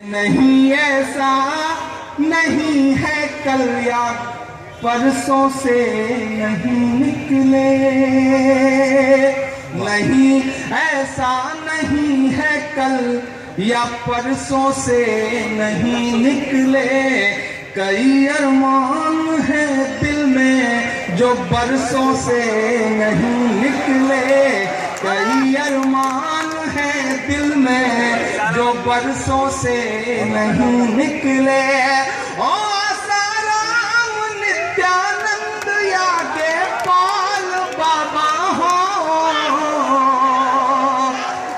नहीं ऐसा नहीं है कल या परसों से नहीं निकले, नहीं ऐसा नहीं है कल या परसों से नहीं निकले। कई अरमान है दिल में जो बरसों से नहीं निकले, कई अरमान है दिल में जो बरसों से नहीं निकले। ओ आसाराम नित्यानंद यागे पाल बाबा हो।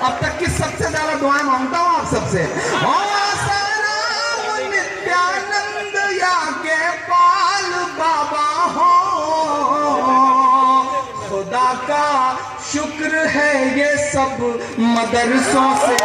अब तक की सबसे ज्यादा दुआएं मांगता हूं आप सबसे। ओ आसाराम नित्यानंद यागे पाल बाबा हो। खुदा का शुक्र है ये सब मदरसों से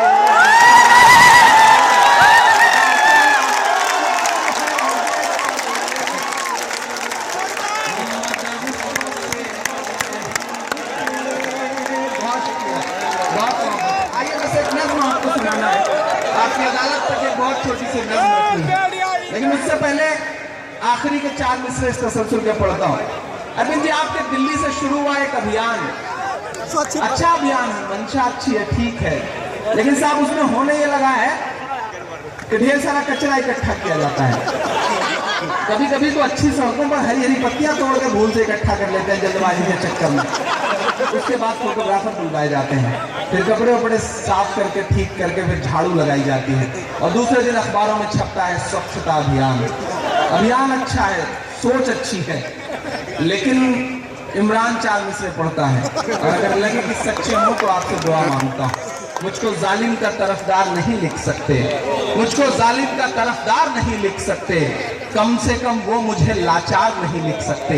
आपकी अदालत तक एक बहुत छोटी सी नज़्म है, लेकिन उससे पहले आखिरी के 4 मिसरे इस तसलसल के पढ़ता हूँ। अरविंद जी, आपके दिल्ली से शुरू हुआ एक अभियान, अच्छा अभियान है, मंशा अच्छी है, ठीक है, लेकिन साहब उसमें होने ये लगा है कि ढेर सारा कचरा इकट्ठा किया जाता है। कभी कभी तो अच्छी सड़कों पर हरी हरी पत्तियां तोड़ के भूल से इकट्ठा कर लेते हैं जल्दबाजी के चक्कर में। उसके बाद फोटोग्राफर बुलवाए जाते हैं, फिर कपड़े वपड़े साफ करके ठीक करके फिर झाड़ू लगाई जाती है और दूसरे दिन अखबारों में छपता है स्वच्छता अभियान। अभियान अच्छा है, सोच अच्छी है, लेकिन इमरान 4 मिसरे पढ़ता है और अगर लगे कि सच्चे हो तो आपसे दुआ मांगता हूँ। मुझको जालिम का तरफदार नहीं लिख सकते, मुझको जालिम का तरफदार नहीं लिख सकते, कम से कम वो मुझे लाचार नहीं लिख सकते।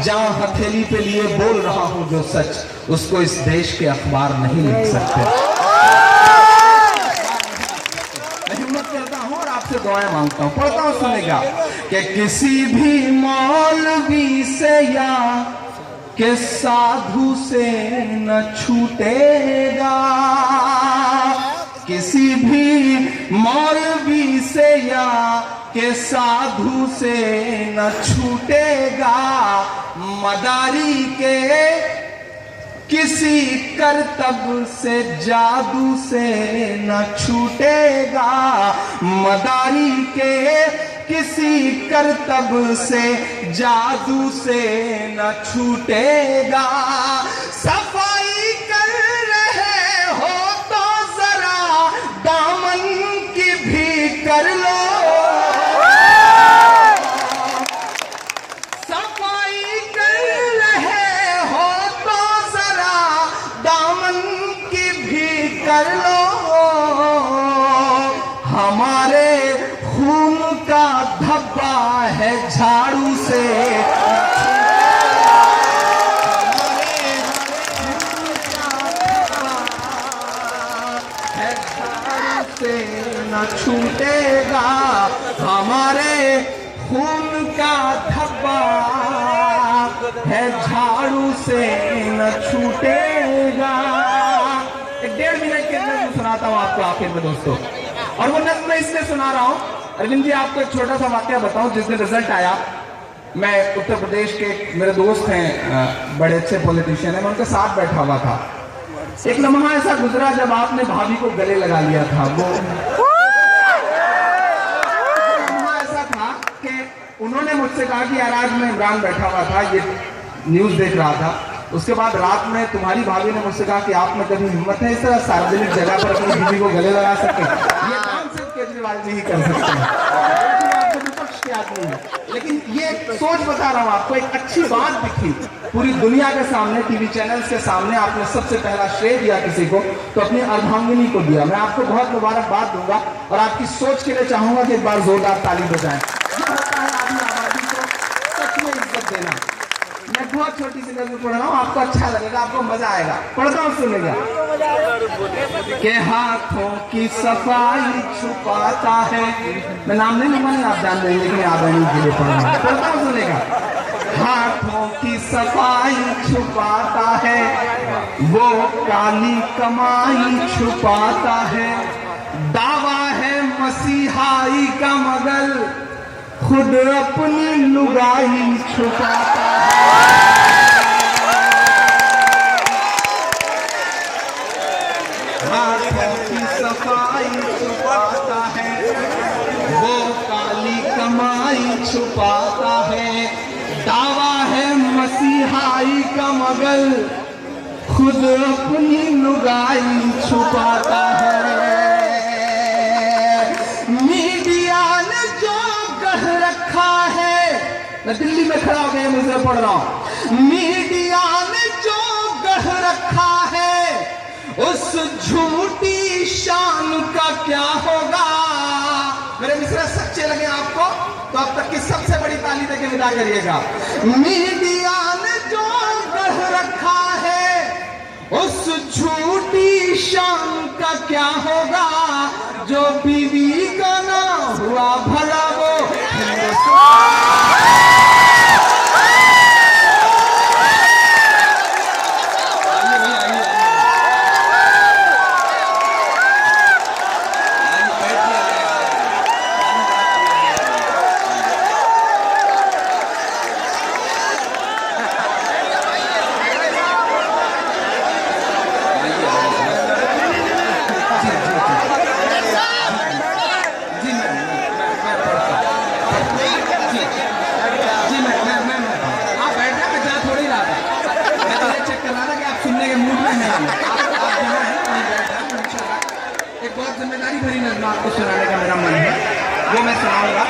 जहां हथेली पे लिए बोल रहा हूं जो सच, उसको इस देश के अखबार नहीं लिख सकते। मैं हिम्मत करता हूं और आपसे दुआएं मांगता हूं, पढ़ता हूं, सुनेगा कि किसी भी मौलवी से या के साधु से न छूटेगा, किसी भी मौलवी से या के साधु से न छूटेगा। मदारी के किसी करतब से जादू से न छूटेगा, मदारी के किसी करतब से जादू से न छूटेगा। सफाई कर रहे हो तो जरा दामन की भी कर लो, सफाई कर रहे हो तो जरा दामन की भी कर लो। हमारे खून का धब्बा है झाड़ू से, न छूटेगा, हमारे खून का धब्बा है झाड़ू से न छूटेगा। 1.5 मिनट के अंदर सुनाता हूँ आपको आखिर में दोस्तों, और वो नज़्म मैं इसलिए सुना रहा हूँ। अरविंद जी, आपको एक छोटा सा वाक्य बताऊं। जिस दिन रिजल्ट आया, मैं उत्तर प्रदेश के मेरे दोस्त हैं, बड़े अच्छे पॉलिटिशियन हैं, मैं उनके साथ बैठा हुआ था। एक लम्हा ऐसा गुजरा जब आपने भाभी को गले लगा लिया था। वो लम्हा ऐसा था कि उन्होंने मुझसे कहा कि यार आज मैं इमरान बैठा हुआ था, ये न्यूज देख रहा था, उसके बाद रात में तुम्हारी भाभी ने मुझसे कहा कि आप में कभी हिम्मत है इस तरह सार्वजनिक जगह पर अपनी बीवी को गले लगा सके? ये काम सिर्फ केजरीवाल जी ही कर सकते हैं, विपक्ष के आदमी है। लेकिन ये सोच बता रहा हूँ आपको, एक अच्छी बात दिखी पूरी दुनिया के सामने, टीवी चैनल्स के सामने, आपने सबसे पहला श्रेय दिया किसी को तो अपनी अर्धांगिनी को दिया। मैं आपको बहुत मुबारकबाद दूंगा और आपकी सोच के लिए चाहूंगा कि एक बार जोरदार ताली बजाएं। ये होता है आदमी आबादी को सच में इज्जत देना। मैं बहुत छोटी सी नज़्म पढ़ रहा हूँ, आपको अच्छा लगेगा, आपको मजा आएगा, पढ़ता हूँ, सुनेगा। के हाथों की सफाई छुपाता है, मैं नाम नहीं लूंगा, नहीं आप जान लेंगे, लेकिन याद आने के लिए पढ़ता हूँ, सुनेगा। हाथों की सफाई छुपाता है, वो काली कमाई छुपाता है, दावा है मसीहाई का मगल, खुद अपनी लुगाई छुपाता है। हाथों की सफाई छुपाता है, वो काली कमाई छुपाता है। दावा है मसीहाई का मगल, खुद अपनी लुगाई छुपाता है। मीडिया ने जो कह रखा है, मैं दिल्ली में खड़ा हो गया मुझे पढ़ रहा हूं। मीडिया ने जो कह रखा है, उस झूठी शान का क्या होगा। मेरे मिस्र सच्चे लगे आपको तो अब तक की सबसे बड़ी ताली देके विदा करिएगा। मीडिया ने जो कह रखा है, उस झूठी शान का क्या होगा। जो बीवी का ना हुआ भला वो जिम्मेदारी भरी नज़्म आपको सुनाने का मेरा मन है, वो मैं सुनाऊंगा।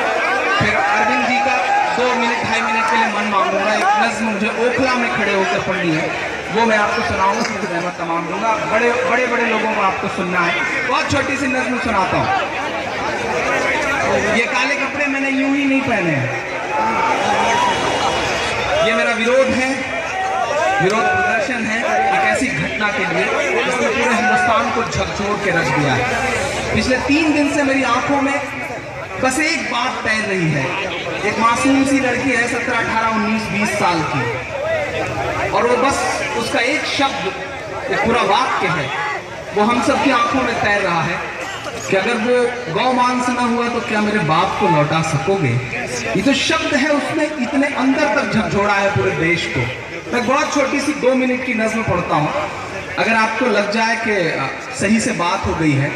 फिर अरविंद जी का 2 मिनट 2.5 मिनट के लिए मन मांगूंगा। एक नज़्म मुझे ओखला में खड़े होकर पढ़नी है, वो मैं आपको सुनाऊंगा। फिर रहमत तमाम दूंगा। बड़े बड़े बड़े लोगों को आपको सुनना है। बहुत छोटी सी नज़्म सुनाता हूँ। ये काले कपड़े मैंने यूं ही नहीं पहने हैं, ये मेरा विरोध है, विरोध प्रदर्शन है एक ऐसी घटना के लिए जिसने पूरे हिंदुस्तान को झकझोर के रख दिया है। पिछले 3 दिन से मेरी आंखों में बस एक बात तैर रही है। एक मासूम सी लड़की है, 17, 18, 19, 20 साल की, और वो बस उसका एक शब्द, एक पूरा वाक्य है, वो हम सब की आंखों में तैर रहा है कि अगर वो गौ मांस न हुआ तो क्या मेरे बाप को लौटा सकोगे। ये जो शब्द है उसने इतने अंदर तक झकझोड़ा है पूरे देश को। मैं बहुत छोटी सी 2 मिनट की नज़्म पढ़ता हूँ। अगर आपको लग जाए कि सही से बात हो गई है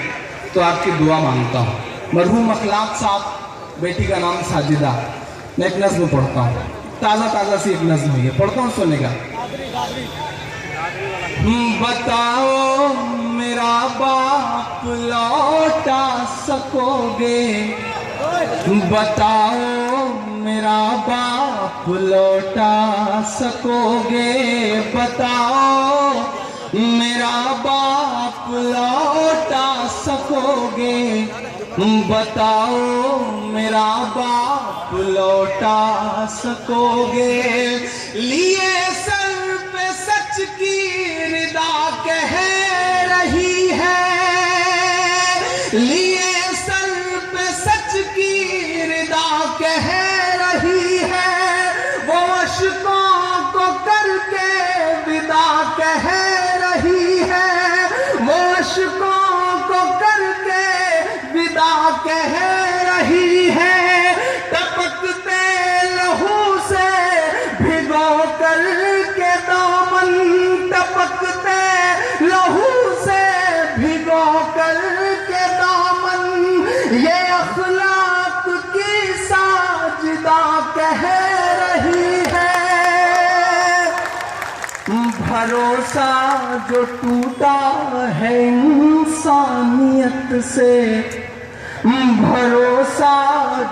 तो आपकी दुआ मांगता हूँ। मरहूम अखलाक साहब, बेटी का नाम साजिदा। मैं एक नज़्म पढ़ता हूँ, ताज़ा ताज़ा सी एक नज़्म है, पढ़ता हूँ, सुनेगा। बताओ मेरा बाप लौटा सकोगे, बताओ मेरा बाप लौटा सकोगे, बताओ मेरा बाप लौटा सकोगे, बताओ मेरा बाप लौटा सकोगे। लिए सर पे सच की रिदा कह रही है, लिए सर पे सच की रिदा कह रही है, वो अश्कों को करके विदा कह रही है, वो अश्कों को करके विदा कह रही है। टपकते लहू से भिगो कर के दामन, टपकते लहू से भिगो कर के दामन, ये अखलाक की साजिदा कह रही है। भरोसा जो टूटा है इंसानियत से, भरोसा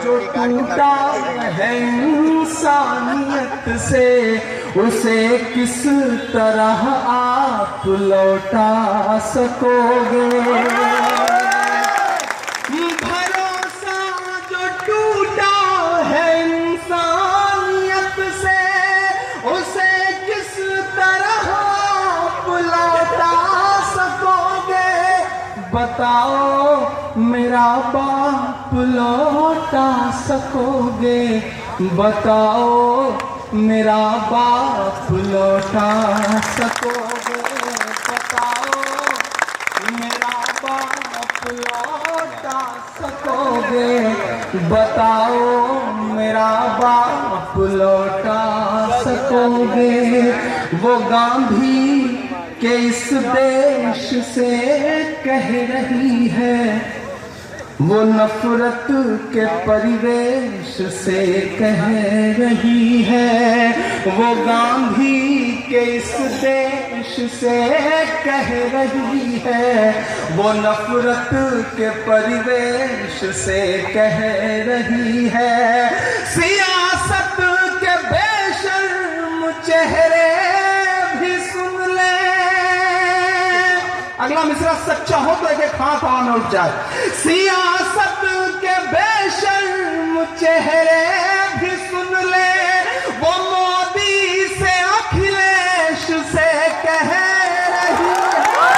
जो टूटा है इंसानियत से, उसे किस तरह आप लौटा सकोगे। भरोसा जो टूटा है इंसानियत से, उसे किस तरह आप लौटा सकोगे। बताओ मेरा बाप लौटा सकोगे, बताओ मेरा बाप लौटा सकोगे, बताओ मेरा बाप लौटा सकोगे। बताओ मेरा बाप लौटा सकोगे? वो गांधी के इस देश से कह रही है, वो नफरत के परिवेश से कह रही है, वो गांधी के इस देश से कह रही है, वो नफरत के परिवेश से कह रही है। सियासत के बेशर्म चेहरे भी सुन ले। अगला मिसरा सच्चा हो तो एक हाथ आन उठ जाए। सियासत के बेशर्म चेहरे भी सुन ले, वो मोदी से अखिलेश से कह रही है।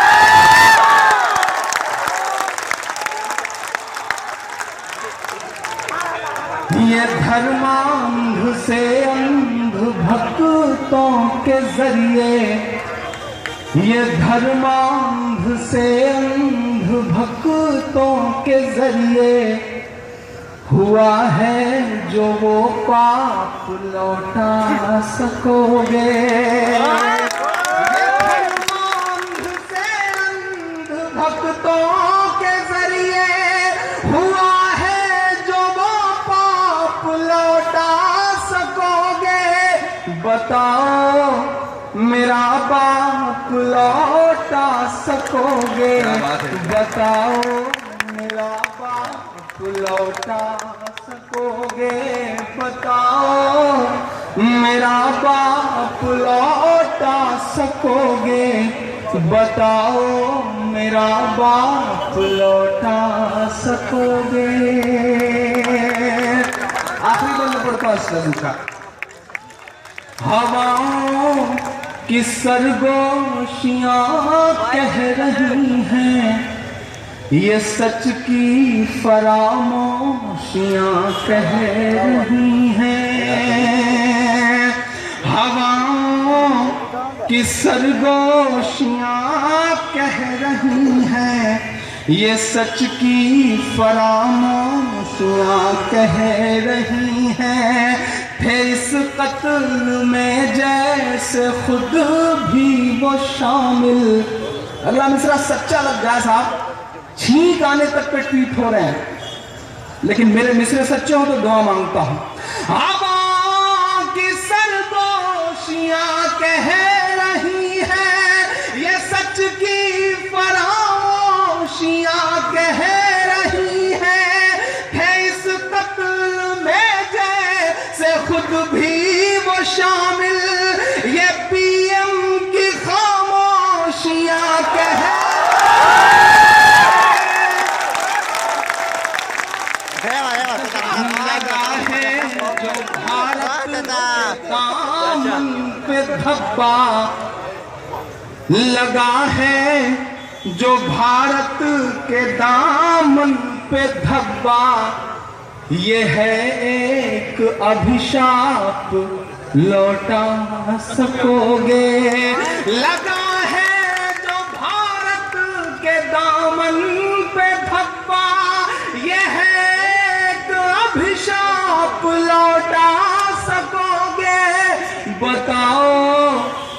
ये धर्मांध से अंध भक्तों के जरिए, ये धर्मांध से अंध भक्तों के जरिए हुआ है जो वो पाप लौटा सकोगे। ये धर्मांध से अंध भक्तों के जरिए हुआ है जो वो पाप लौटा सकोगे। बताओ मेरा बाप लौटा सकोगे? बताओ मेरा बाप लौटा सकोगे? बताओ मेरा बाप लौटा सकोगे? बताओ मेरा बाप लौटा सकोगे? आखिरी बंद पढ़ता हूं। हवाओं की सरगोशियां कह रही हैं, ये सच की फरामोशियां कह रही हैं। हवाओं की सरगोशियां कह रही हैं, ये सच की फरामोशियां कह रही हैं। थे इस कत्ल में जैसे खुद भी वो शामिल। अगला मिसरा सच्चा लग गया साहब, छींक आने तक पे ट्वीट हो रहे हैं, लेकिन मेरे मिसरे सच्चे हो तो दुआ मांगता हूं। हवाओं की सरगोशियां कह रही हैं, ये सच की फरामोशियां कह रही हैं। थे इस कत्ल में जैसे खुद भी वो शामिल, ये पीएम की खामोशियां कह धब्बा लगा है जो भारत के दामन पे धब्बा, ये है एक अभिशाप लौटा सकोगे। लगा है जो भारत के दामन पे धब्बा, ये है एक अभिशाप लौटा सकोगे। बताओ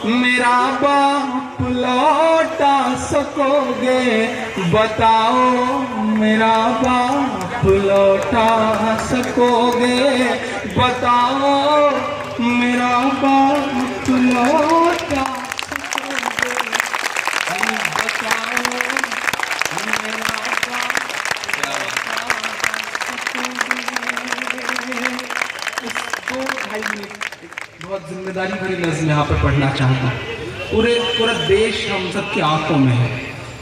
मेरा बाप लौटा सकोगे? बताओ मेरा बाप लौटा सकोगे? बताओ मेरा बाप लौटा सकोगे? बताओ मेरा बाप लौटा सकोगे? इस 2-2.5 मिनट बहुत जिम्मेदारी भरी नज़्म यहाँ पर पढ़ना चाहता हूँ। पूरा देश हम सबकी आंखों में है,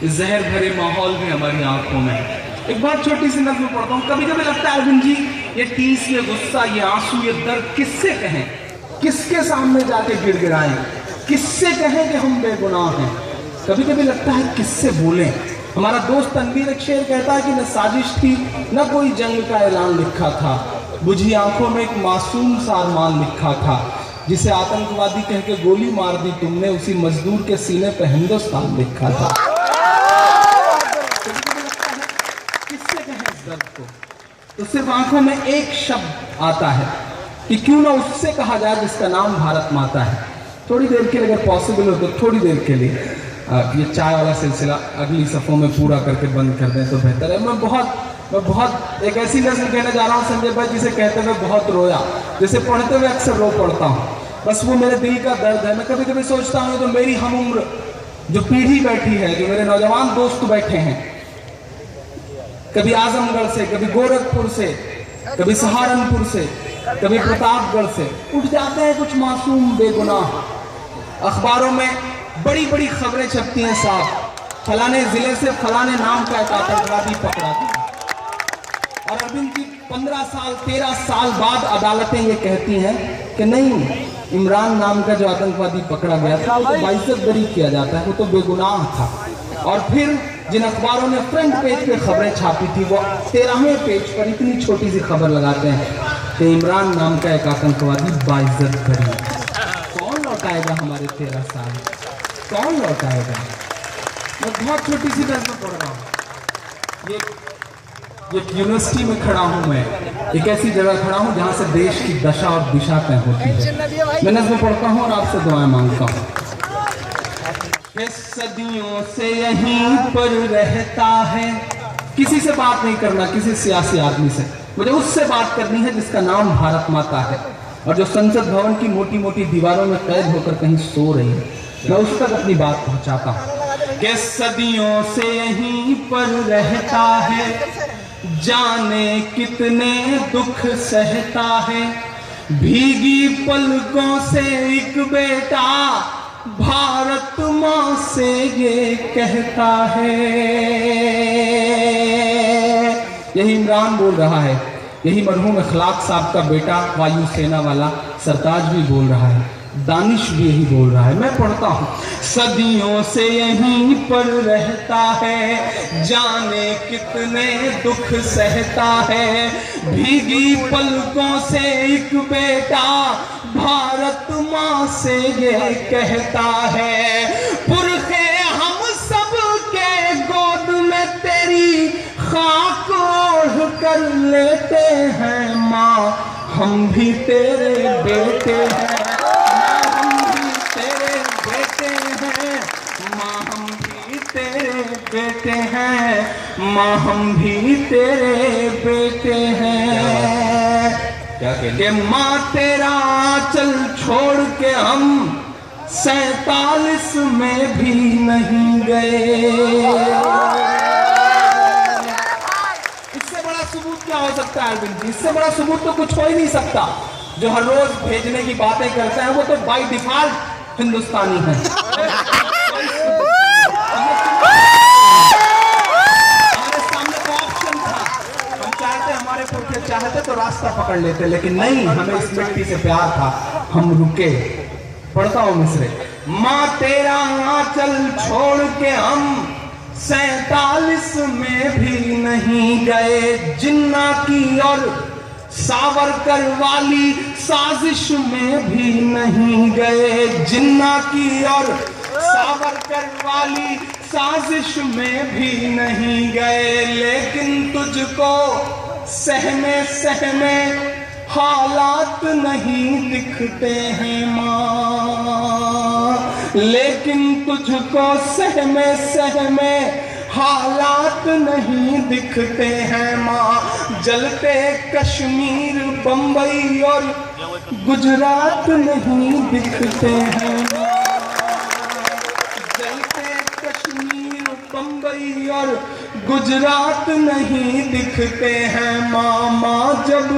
इस जहर भरे माहौल भी हमारी आंखों में है। एक बहुत छोटी सी नज़्म पढ़ता हूँ। कभी कभी लगता है अरविंद जी, ये टीस, ये गुस्सा, ये आंसू, ये दर्द किससे कहें, किसके सामने जाके गिड़गिड़ाएं, किससे कहें कि हम बेगुनाह हैं। कभी कभी लगता है किससे बोलें। हमारा दोस्त तनवीर एक शेर कहता है कि न साजिश थी न कोई जंग का ऐलान लिखा था, बुझी आंखों में एक मासूम सा अरमान लिखा था, जिसे आतंकवादी कह के गोली मार दी तुमने, उसी मजदूर के सीने पे हिंदुस्तान लिखा था। किससे कहें इस दर्द को, तो सिर्फ आंखों में एक शब्द आता है कि क्यों ना उससे कहा जाए जिसका नाम भारत माता है। थोड़ी देर के लिए अगर पॉसिबल हो तो थोड़ी देर के लिए ये चाय वाला सिलसिला अगली सफ़ों में पूरा करके बंद कर दें तो बेहतर है। मैं बहुत एक ऐसी नज़्म कहने जा रहा हूँ संजय भाई, जिसे कहते हुए बहुत रोया, जिसे पढ़ते हुए अक्सर रो पड़ता हूँ। बस वो मेरे दिल का दर्द है। मैं कभी कभी सोचता हूँ तो मेरी हम उम्र जो पीढ़ी बैठी है, जो मेरे नौजवान दोस्त बैठे हैं, कभी आजमगढ़ से, कभी गोरखपुर से, कभी सहारनपुर से, कभी प्रतापगढ़ से उठ जाते हैं कुछ मासूम बेगुनाह। अखबारों में बड़ी बड़ी खबरें छपती हैं, साहब फलाने जिले से फलाने नाम का एक आतंकवादी पकड़ा गया। और अरविंद जी 15 साल 13 साल बाद अदालतें ये कहती हैं कि नहीं, इमरान नाम का जो आतंकवादी पकड़ा गया था वो तो बाइज्जत बरी किया जाता है, वो तो बेगुनाह था। और फिर जिन अखबारों ने फ्रंट पेज पे खबरें छापी थी वो 13वें पेज पर इतनी छोटी सी खबर लगाते हैं कि इमरान नाम का एक आतंकवादी बाइज्जत बरी। कौन लौटाएगा हमारे 13 साल? कौन लौटाएगा? मैं बहुत छोटी सी नज़्म पढ़ रहा हूँ। ये यूनिवर्सिटी में खड़ा हूँ, मैं एक ऐसी जगह खड़ा हूँ जहाँ से देश की दशा और दिशा तय होती है। मैं नज़्म पढ़ता हूँ और आपसे दुआएं मांगता हूँ। सदियों से यहीं पर रहता है, किसी से बात नहीं करना, किसी सियासी आदमी से, मुझे उससे बात करनी है जिसका नाम भारत माता है और जो संसद भवन की मोटी मोटी दीवारों में कैद होकर कहीं सो रही है। मैं उस तक अपनी बात पहुंचाता हूँ कि सदियों से यहीं पर रहता है, जाने कितने दुख सहता है, भीगी पलकों से एक बेटा भारत माँ से ये कहता है। यही इमरान बोल रहा है, यही मरहूम इखलाक साहब का बेटा वायुसेना वाला सरताज भी बोल रहा है, दानिश भी यही बोल रहा है। मैं पढ़ता हूँ, सदियों से यहीं पर रहता है, जाने कितने दुख सहता है, भीगी पलकों से एक बेटा भारत माँ से ये कहता है। पुरखे हम सब के गोद में तेरी खाक ओढ़ कर लेते हैं माँ, हम भी तेरे बेटे हैं, बेटे हैं माँ, हम भी तेरे बेटे हैं। क्या कहते माँ तेरा आंचल छोड़ के हम 47 में भी नहीं गए। इससे बड़ा सबूत क्या हो सकता है अरविंद जी? इससे बड़ा सबूत तो कुछ हो ही नहीं सकता। जो हर रोज भेजने की बातें करते हैं वो तो बाय डिफॉल्ट हिंदुस्तानी है। चाहते तो रास्ता पकड़ लेते, लेकिन नहीं, हमें इस मिट्टी से प्यार था, हम रुके। पढ़ता हूं मिसरे, माँ तेरा आंचल छोड़ के हम 47 में भी नहीं गए, जिन्ना की और सावरकर वाली साजिश में भी नहीं गए, जिन्ना की और सावरकर वाली साजिश में भी नहीं गए, लेकिन तुझको सहमे सहमे हालात नहीं दिखते हैं माँ, लेकिन तुझको सहमे सहमे हालात नहीं दिखते हैं माँ, जलते कश्मीर बंबई और गुजरात नहीं दिखते हैं माँ, जलते कश्मीर बंबई और गुजरात नहीं दिखते हैं माँ, माँ जब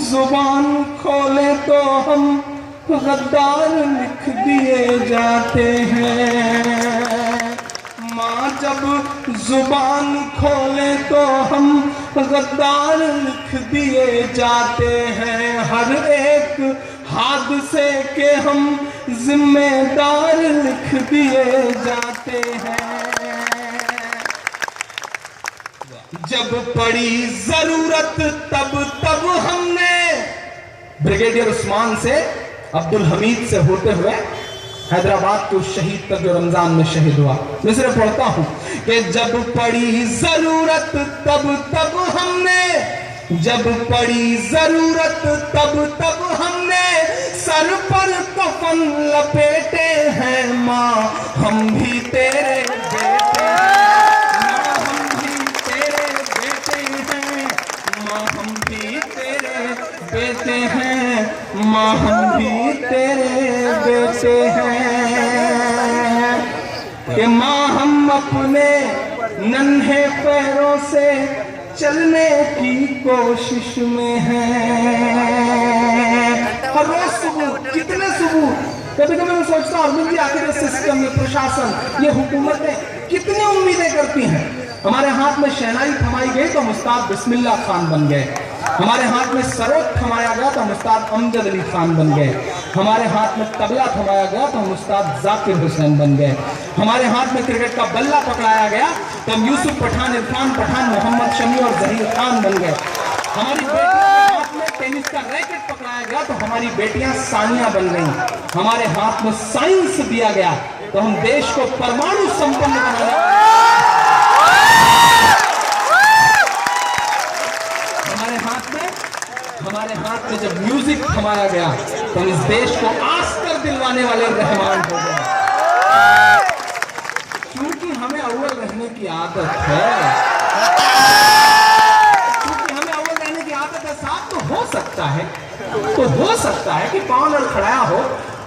जुबान खोले तो हम गद्दार लिख दिए जाते हैं, माँ जब जुबान खोले तो हम गद्दार लिख दिए जाते हैं, हर एक हादसे के हम जिम्मेदार लिख दिए जाते हैं। जब पड़ी जरूरत तब तब हमने ब्रिगेडियर उस्मान से, अब्दुल हमीद से होते हुए हैदराबाद के उस शहीद तक जो रमजान में शहीद हुआ, मैं सिर्फ पढ़ता हूं कि जब पड़ी जरूरत तब तब हमने जब पड़ी जरूरत तब तब हमने सर पर कफन लपेटे हैं। माँ हम भी तेरे बेटे हैं, माँ हम भी तेरे बेटे हैं, माँ हम भी तेरे बेटे हैं, माँ हम भी तेरे बेटे हैं। कि माँ हम अपने नन्हे पैरों से चलने की कोशिश में हैं। हर रोज सुबह कितने सुबह कभी कभी मैं सोचता हूँ अरविंद जी आखिर ये सिस्टम, ये प्रशासन, ये हुकूमतें कितनी उम्मीदें करती हैं। हमारे हाथ में शहनाई थमाई गई तो मुस्ताद बिस्मिल्लाह खान बन गए, हमारे हाथ में सरोद थमाया गया तो मुस्ताद अमजद अली खान बन गए, हमारे हाथ में तबला थमाया गया तो मुस्ताद जाकिर हुसैन बन गए, हमारे हाथ में क्रिकेट का बल्ला पकड़ाया गया तो हम यूसुफ पठान, इरफान पठान, मोहम्मद शमी और जहीर खान बन गए, हमारी बेटियों के हाथ में टेनिस का रैकेट पकड़ाया गया तो हमारी बेटियां सानिया बन गई, हमारे हाथ में साइंस दिया गया तो हम देश को परमाणु संपन्न बनाने, हमारे हाथ में जब म्यूजिक थमाया गया तो इस देश को आस्कर दिलवाने वाले रहमान हो गए। क्योंकि हमें अव्वल रहने की आदत है, क्योंकि हमें अव्वल रहने की आदत है साहब, तो हो सकता है कि पाँव लड़खड़ाया हो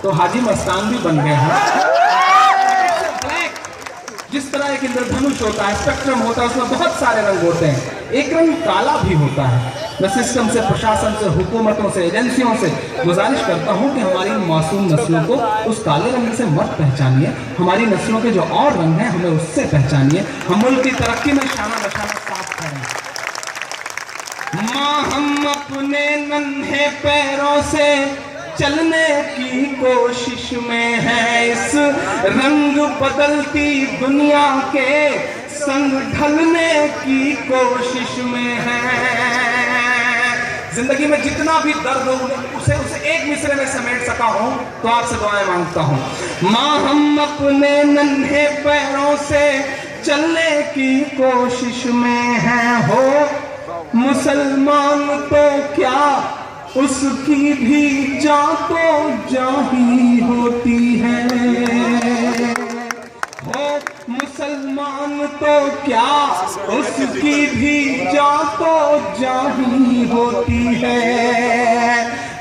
तो हाजी मस्तान भी बन गए हैं। जिस तरह एक इंद्रधनुष होता है, स्पेक्ट्रम होता है, उसमें बहुत सारे रंग होते हैं, एक रंग काला भी होता है। मैं सिस्टम से, प्रशासन से, हुकूमतों से, एजेंसियों से गुजारिश करता हूं कि हमारी मासूम नस्लों को उस काले रंग से मत पहचानिए, हमारी नस्लों के जो और रंग हैं हमें उससे पहचानिए, हम मुल्क की तरक्की में शाना बशाना साथ करें। माँ हम अपने नन्हे पैरों से चलने की कोशिश में है, इस रंग बदलती दुनिया के संग ढलने की कोशिश में है। जिंदगी में जितना भी दर्द हो उसे एक मिसरे में समेट सका हूं तो आपसे दुआएं मांगता हूं। माँ हम अपने नन्हे पैरों से चलने की कोशिश में है, हो मुसलमान तो क्या उसकी भी जान तो जाही होती है, हो मुसलमान तो क्या उसकी भी जान तो जाही होती है।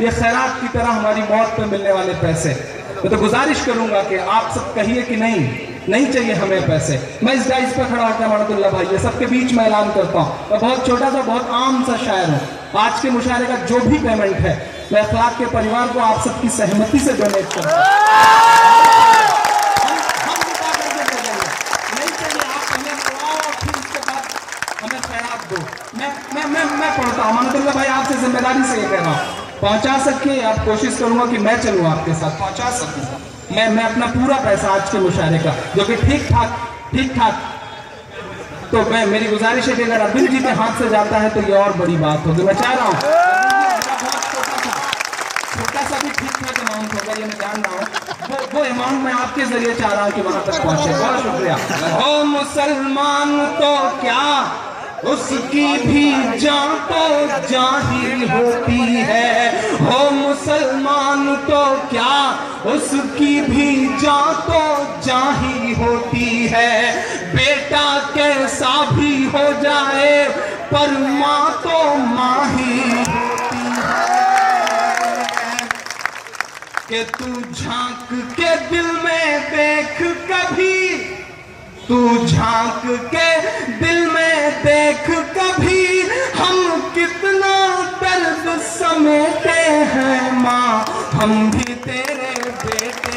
ये खैरात की तरह हमारी मौत पे मिलने वाले पैसे, मैं तो गुजारिश करूंगा कि आप सब कहिए कि नहीं चाहिए हमें पैसे। मैं इस डाइस पर खड़ा होकर मानतुल्लाह भाई ये सबके बीच में ऐलान करता हूँ, मैं बहुत छोटा सा बहुत आम सा शायर हूँ, आज के मुशायरे का जो भी पेमेंट है मैं अखलाक के परिवार को आप सबकी सहमति से डोनेट करता हूँ। मैं पढ़ता हूँ मानतुल्लाह भाई, आपसे जिम्मेदारी से ये कह रहा हूँ, पहुंचा सके आप कोशिश करूंगा कि मैं चलूँ आपके साथ, पहुंचा सकूँ मैं अपना पूरा पैसा आज के मुशायरे का जो कि ठीक ठाक तो मैं मेरी गुजारिश है कि अगर अरविंद जी के हाथ से जाता है तो ये और बड़ी बात होगी। मैं चाह रहा हूँ छोटा सा भी ठीक ठाक अमाउंट होगा, ये मैं जान रहा हूँ, वो अमाउंट मैं आपके जरिए चाह रहा हूँ कि वहां तक पहुंचे। बहुत शुक्रिया। ओ मुसलमान तो क्या उसकी भी जान तो जाहिर होती है, हो मुसलमान तो क्या उसकी भी जान तो जाहिर होती है। बेटा कैसा भी हो जाए पर माँ तो माँ ही होती है। कि तू झांक के दिल में देख कभी, तू झांक के दिल में देख कभी, हम कितना दर्द समेटे हैं। माँ हम भी तेरे बेटे